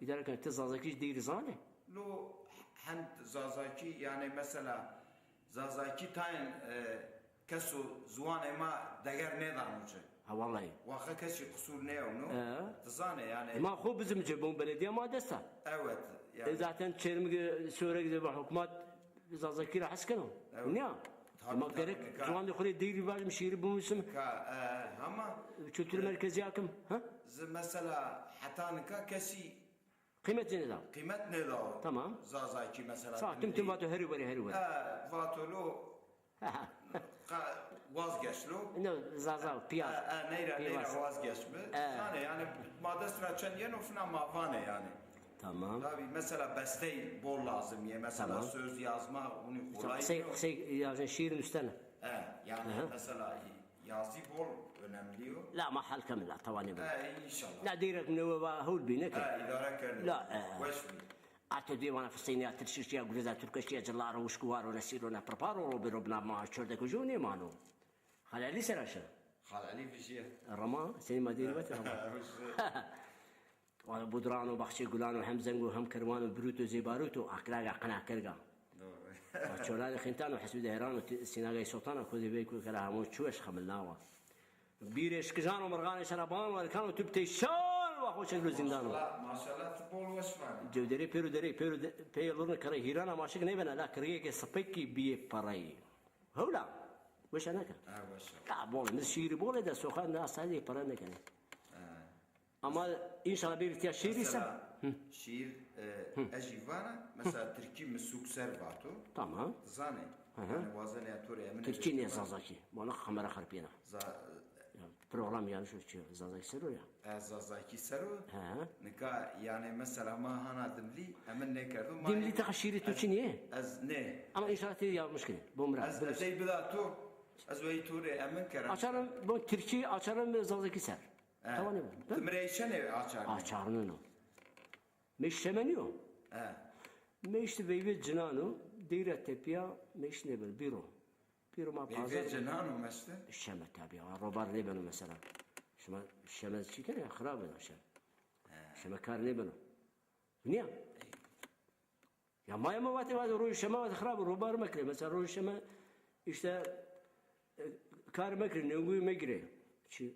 İdare kenti Zazaki değil zane. لو هند زازاکی یعنی مثلا زازاکی تاین کسو زوان ما دگر ندانوچه Ha vallahi. واخه کسی قصور نه اونو تزانه yani Ma xo bizim cebun belediye madesta. evet yani Zaten çermi söyle gibi hükümet Zazaki rahat kano. Ne? Ama gerek şu anda kore değil var şiiri bu musun? ama Kültür merkezi yakın. Ha? Mesela hatanka kesi Kıymetli ne da? kıymet ne da? Tamam. Zazaki mesela. Sağ tüm vatı her var. Vatolu vazgeçlo. Ne zaza piyaz. Neyra vazgeçme. Yani madestra çenyen ofna mavane yani. Tamam. Tabii mesela beste bol lazım ya. Mesela tamam. Söz yazma onu kolay. Yani şiirin üstüne. Yani mesela yazı bol önemli. La mahal kamil la tavani. İnşallah. La direkt ne var hul binek. İdare kerni. La. Atto divana fastini attirci guida turkische gelaro uscuaro la sirona preparo lo berobna ma çölde kujuni manu. Halali seraşa. Halali bir şey. Rama seni madine vet Rama. Ve budrano bahçe gulano hem zengo hem kermano bruto zibaruto aklaga qana kerga. Doğru. Çölde khintano hasbi dehrano sinaga sultana kodi beyku kala hamu çuş khamlnawa. Bir eşkijano mergane şaraban ve kanu tübte şan ve hoşeglu zindano. Maşallah futbol vasfani. Cevderi peru peylerine kare hirana maşık ne bana la kariye ke sapeki biye parayı. Hula. Weş anaka. Weş. Ya bol mis şiiri bol da sokan da asali para ne kane. Ama inşallah bir ihtiyaç şiir ise. Şiir ejivana mesela Türkiye mesuk servato. Tamam. Zane. Yani bazen yatore emin. Türkiye ne Zazaki? Bana kamera harpiyana. Program yani şu Zazaki Sero ya. Zazaki Sero. Nika yani mesela ma hana dimli emin ne kerdim. Dimli taşiri Türkçe niye? Az ne? Ama inşallah tezi yapmış ki. Bomra. Az şey bilato. Az ve tore emin kerdim. Açarım bu Türkiye açarım Zazaki Ser. Tamam mı? Tımreşene açarım. Açarım onu. Meşemeniyor. Meşte veyve cinano dire tepya meşne bir biro. Biro ma pazar. Veyve cinano meşte? Şemet tabi. Robar ne benim mesela. Şema şemet çıkar ya kharab eder şem. Şemet kar ne benim. Niye? Ya maya mavati var ruh şemet kharab robar mekre mesela ruh şemet işte kar mekre ne uyu mekre.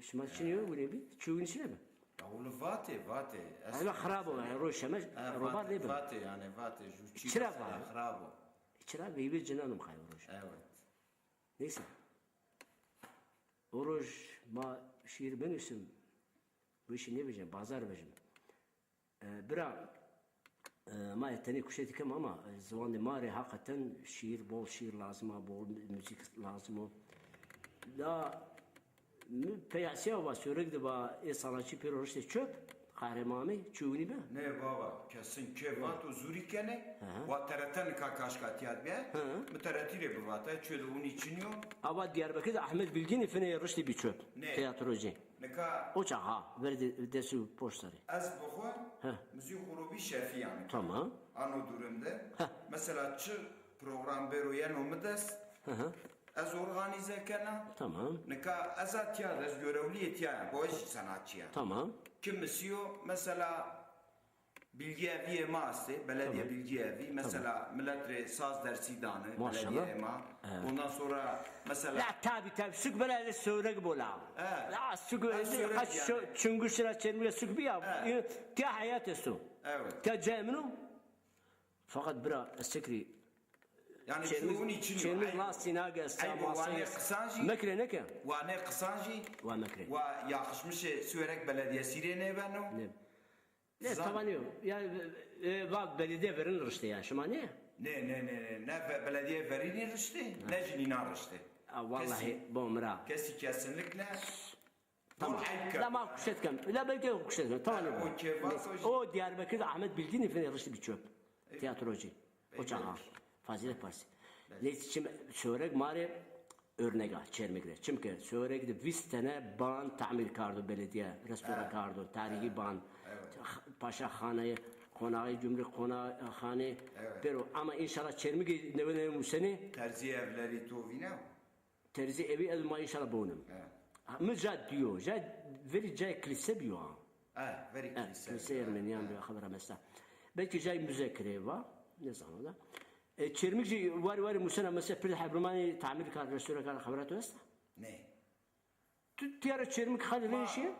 Şemet çiniyor bu ne bi? Çuğun içine mi? Oğlu vate. Ama kharab o ruh şemet robar ne benim. Vate yani vate. Çırak var. Kharab. Çırak veyve cinanım kayboruş. Evet. Neyse. Oruç ma şiir ben isim. Bu işi ne bileceğim? Bazar bileceğim. Bira ma eteni kuşetikam ama zamanı mari hakikaten şiir bol şiir lazım, bol müzik lazım. Da peyasiye var sürekli ba sanatçı peroriste çöp. Kahramanı çuğuni be. Ne baba kesin kevat o zurikene ve tereten kakaşkatiyat be. Müteretire bu vata çöde onun için yok. Ama Diyarbakır'da Ahmet Bilgin fene yarıştı bir çöp. Tiyatrocu. Ne ka? O çaha verdi desu postları. Az buxu müzik grubu şefi yani. Tamam. Ano durumda. Mesela çı program beroyen o müdes. Az organize kana. Tamam. Ne ka azatya az görevli ya bu iş sanatçıya. Tamam. Kimisiyo mesela bilgi evi emasse, belediye bilgi evi mesela milletre saz dersi danı, belediye ema. Ondan sonra mesela La tabi sük belediye söylek bola. La sük kaç çünkü sıra çelmiye sük bir ya. Tiya hayat esu. Evet. Tiya ceminu. Fakat bira sekri. Yani şunun için çelmi la sinaga samasayı. Mekre ne ki? Ve ne kısancı? Ve mekre. Ve yakışmış sürek belediye sirene beno. Ne tamam yok. Yani bak belediye verin işte ya. Şuma ne? Ne belediye verin işte. Ne cinina işte. Vallahi bomra. Kesinlikle. Tamam. La ma kuşetkem. La belki kuşetkem. Tamam. O Diyarbakır'da Ahmet Bilgin'in fene yarıştı bir çöp. Tiyatrocu. O çaha. Fazilet Partisi. Leçim sörek mari örnek al çermekle. Çünkü sörekde 20 tane ban tamir kardı belediye, restoran kardı, tarihi ban, paşa hanayı, konağı cumhuriyet konağı hane. Pero ama inşallah çermek ne musene terzi evleri tovina. Terzi evi elma inşallah bunun. Mücad diyor. Jad veri cay kilise diyor. veri kilise Ermeniyan bir haber mesela. Belki jay müzekere var. Ne zaman da. Çermikçi var Musa'na mesela bir habrumani tamir kar restorana kar haberat olsa. Ne? Tiyara çermik hali ne işi?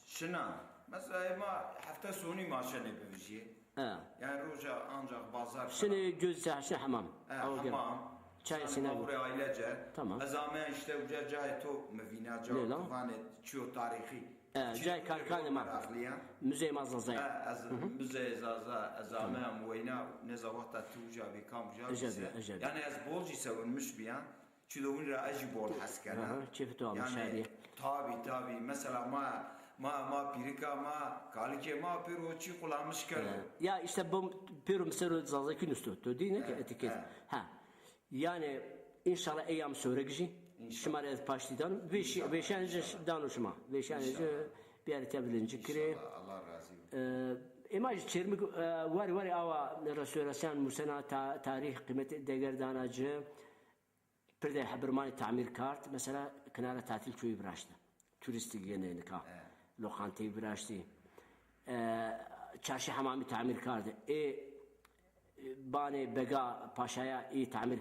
Şuna. Mesela ma hafta sonu maşane bivji. Yani roja ancak bazar. Şimdi göz sahşi hamam. Hamam. Çay sinema. Buraya ailece. Tamam. Azame işte uca cahit o mevina cahit vane çiyo tarihi. Cay karkan ma. Müze mazazay. Müze zaza azame amwayna ne zavata tuja bi kamja. Yani az bolji savunmuş biyan. Çilovun ra aji bol haskana. Çift o yani tabi mesela ma pirika ma kalike ma piroçi kullanmış kelo. Ya işte bu pirum seru zazaki nüstü değil ki etiket. Yani inşallah eyyam söregici. Şımar ez paştidan ve şanjı danışma. Ve şanjı bir ertebilinci kire. Allah razı olsun. İmaj çermik var ava restorasyon musena tarih kıymeti degerdanacı. Perde habermani tamir kart mesela kenara tatil köyü bıraktı. Turistik yine ka. Lokantayı bıraktı. Çarşı hamamı tamir kartı. Bani Bega Paşa'ya tamir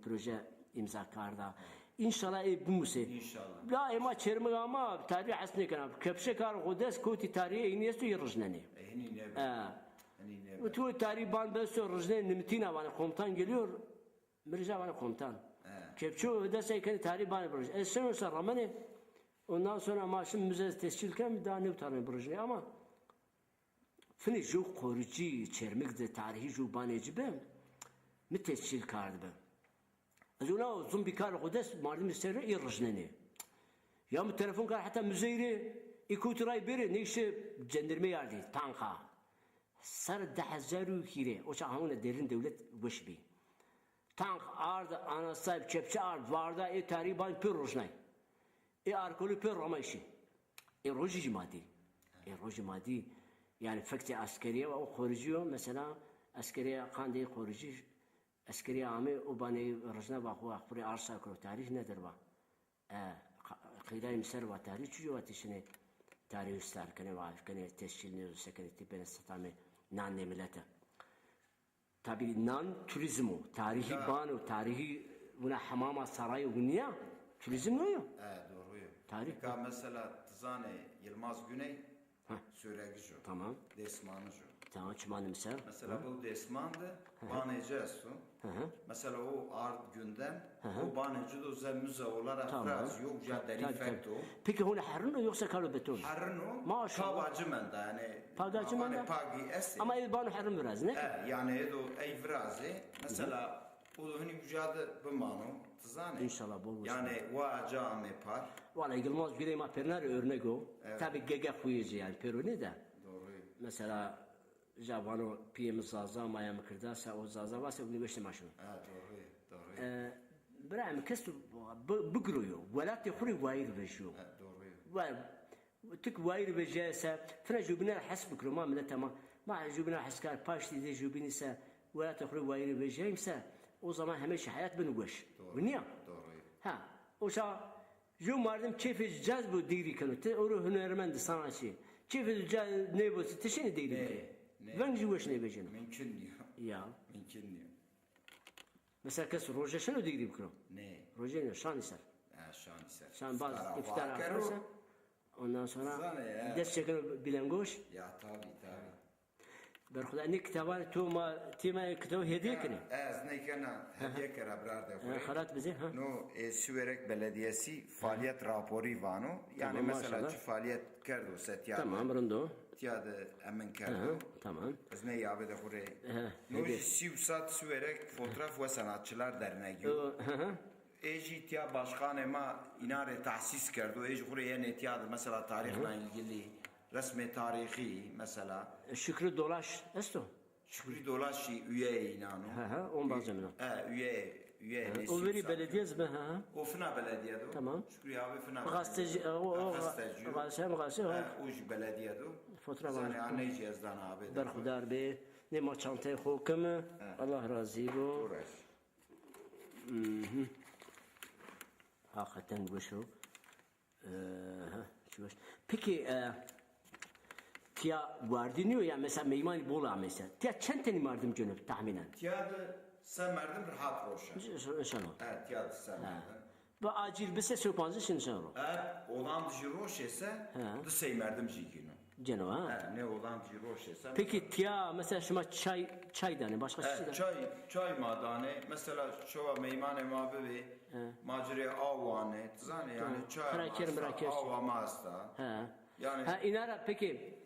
proje imza karda. İnşallah bu muse. İnşallah. La ema çermik ama tarih asne kana. Kepşe kar godes koti tarihi iniyestu yarıjnani. Bu tu tarih ban beso rıjnani nimtina bana komutan geliyor. Mirza bana komutan. Kepço da sayken tarih bana proje. Sen ramane ondan sonra maaşım müze tescilken daha ne utanıyor proje ama fini jo korucu çermek de tarihi jo baneci be mi tescil kardı be. Azuna uzun bir kar kudes mardim istere irjneni. Ya mı telefon kar hatta müzeyri ikuturay biri ne işi cendirme yardı tanka. Sar da hazaru kire o çağına derin devlet vışbi. Tank ard ana sahip çepçe ard varda tarihi ban pür rojnay. Arkolü pür romayşi. Roji madi. Roji madi. Yani fakti askeriye ve o korucuyor mesela askeriye kandı korucu askeriye ami o bana rızna bakıyor akbari arsa kuru tarih nedir ba? Kıyday misal va tarih çucu ateşine tarih üstar kene var kene tescilini sekene tipene satame nan ne millete. Tabi nan turizmu tarihi banu tarihi buna hamama sarayı günya turizm ne yok? Doğru. Tarih. Mesela Tzane Yılmaz Güney Söregici. Tamam. Desmanıcı. Tamam çimanı misal. Mesela bu desmandı baneceğiz. Mesela o art günden o baneci de o müze olarak fraz yok ya derifekto. Peki hone harun yoksa kalı beton? Harun o. Maşallah. Pagacımenda yani. Pagacımenda. Pagi esti. Ama el banu harun biraz ne? Yani edo ey fraze mesela o da hani mücadele bimano tzane. İnşallah bol. Yani vaca me par. Valla Yılmaz Güney ma pernar örnek o. Tabi gege kuyucu yani peru ne de. Doğru. Mesela Javano PM zaza maya mıkırdasa o zaza varsa bunu beşte maşın. Doğru. Brahim kestu bugruyor. Velat ykhuri vayir vejiyor. Doğru. Tık vayir vejiyse fena jubina hasb kruma milletama ma jubina haskar paşti de jubinise velat ykhuri vayir vejiyse o zaman hemeşe hayat benugş. Niye? Doğru. Ha. O şa jo mardım keyfi cazbu diri kanu. Te oru hünermend sanatçı. Keyfi caz ne bu teşini diri. Ben jiweş ne bejin. Mümkün diyor. Ya. Mümkün diyor. Mesela kes roje şunu diri bikro. Ne? Roje ne şanisar. Şanisar. Şan baz iftar akarsa. Ondan sonra dest çekin bilengoş. Ya tabi. Berkhuda ne kitaban tuma tima kitabı hediye kine. Az ne kana hediye kara brarda. Kharat bize ha. No Süverek Belediyesi faaliyet raporu vano. Yani mesela şu faaliyet kerdo setya. Tamam rındo. Tiyade emin kerdo. Tamam. Az ne yabe de kure. No Sivsat Süverek Fotoğraf ve Sanatçılar Derneği. Eji tiya başkan ema inare tahsis kerdo. Eji kure yeni tiyadı mesela tarihle ilgili. Resmi tarihi mesela. Şükrü Dolaş esto. Şükrü Dolaş'ı üye inanı. On bazımına. Üye. O veri belediyez mi ha? O Fına Belediye'de. Tamam. Şükrü abi Fına Gazeteci Gazeteci. O belediye'de. Fotoğraf var. Yani anneci yazdan abi. Berhudar Bey. Ne ma çantayı hokımı. Allah razı olsun. Hakikaten bu şu. Peki tía vardiniyor ya mesela meymani bola mesela. Tía çent tane mardım cönüp tahminen. Tiyadı sen merdim rahat roşa. İnşallah. Evet tiyadı sen merdim. Ve acil bise söpanzı şimdi inşallah. Olan dışı roş ise dısey merdim jikino. Cenab ha. Ne olan dışı roş ise. Peki tía mesela şuma çay dane başka şey de. Çay madane mesela şova meyman mabe ve macere avane zane yani çay Krakerim, krakerim. avamasta. Yani Ha inara peki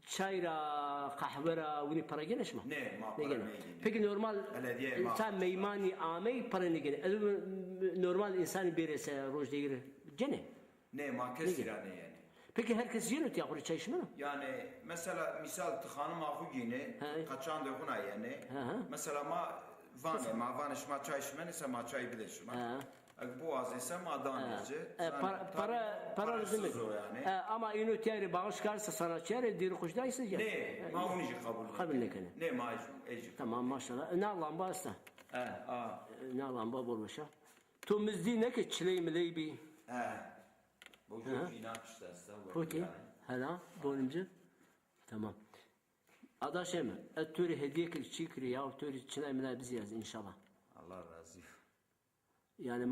çayra kahvera vini para geniş mi? ne ma Ne para gene? ne gene? Peki normal Belediye ma. insan meymani amey para ne gene? Normal insan birisi roj değil gene. Ne ma kesirane yani. Peki herkes yiyor ya kuru çay içmiyor mu? Yani mesela misal tıkanım ahu gine kaçan da kuna yani. Mesela vane şma çay içmeni ise ma çay bile şma. Bu az ise ma daneci. Para demek. Yani. Ama inu tiyari bağış karsa sana çare diri kuşdaysa ya. Ne? Ma unici kabul. Kabul ne kene? Ne ma eci. Tamam maşallah. Ne lamba asta? Ne lamba boluşa. Tu mizdi ne ki çileyi mileyi bi? Bu çok inat işte aslında. Peki. Hala bonumcu. Tamam. Ada şey mi? Etturi hediye kır çikri ya etturi çileyi mileyi biz yaz inşallah. Allah razı olsun. Yani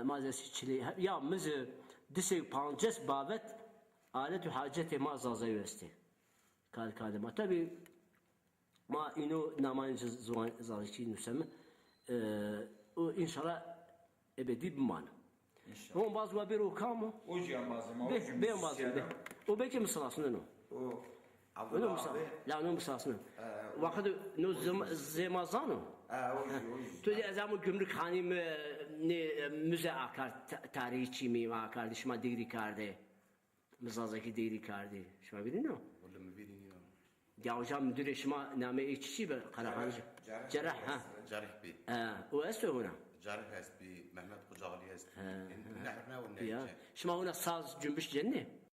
mazesi çileyi ya mizi disi pances babet alet haceti ma zazayı vesti. Kalma. Tabi ma inu namancı zaliçi nusem o inşallah ebedi bir mana. İnşallah. On bazı bir okamu. O cihan bazı ma. Ben bazı. O belki misalasını no. O Öyle misal. La no misalasını. Vakit no zemazano. تو از همون گمرک خانی müze akar tarihçi mi akar şuma digri kardı. Mızazaki digri kardı. Şuma bilin o. Vallahi mi bilin ya hocam müdür şuma name iççi be Karahancı. Cerrah ha. جارح بي O esto huna. جارح هست بي محمد قجالي هست نحن Ya ونحن şuma huna saz cümbüş cenni.